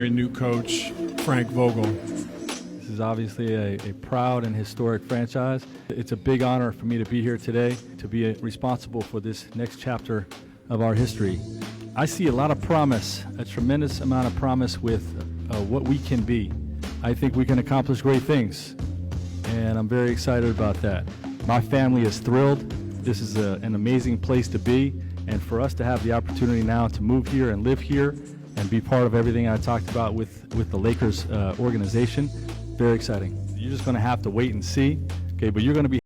New coach, Frank Vogel. This is obviously a proud and historic franchise. It's a big honor for me to be here today, to be responsible for this next chapter of our history. I see a lot of promise, a tremendous amount of promise with what we can be. I think we can accomplish great things, and I'm very excited about that. My family is thrilled. This is an amazing place to be, and for us to have the opportunity now to move here and live here and be part of everything I talked about with the Lakers organization, very exciting. You're just going to have to wait and see, okay? But you're going to be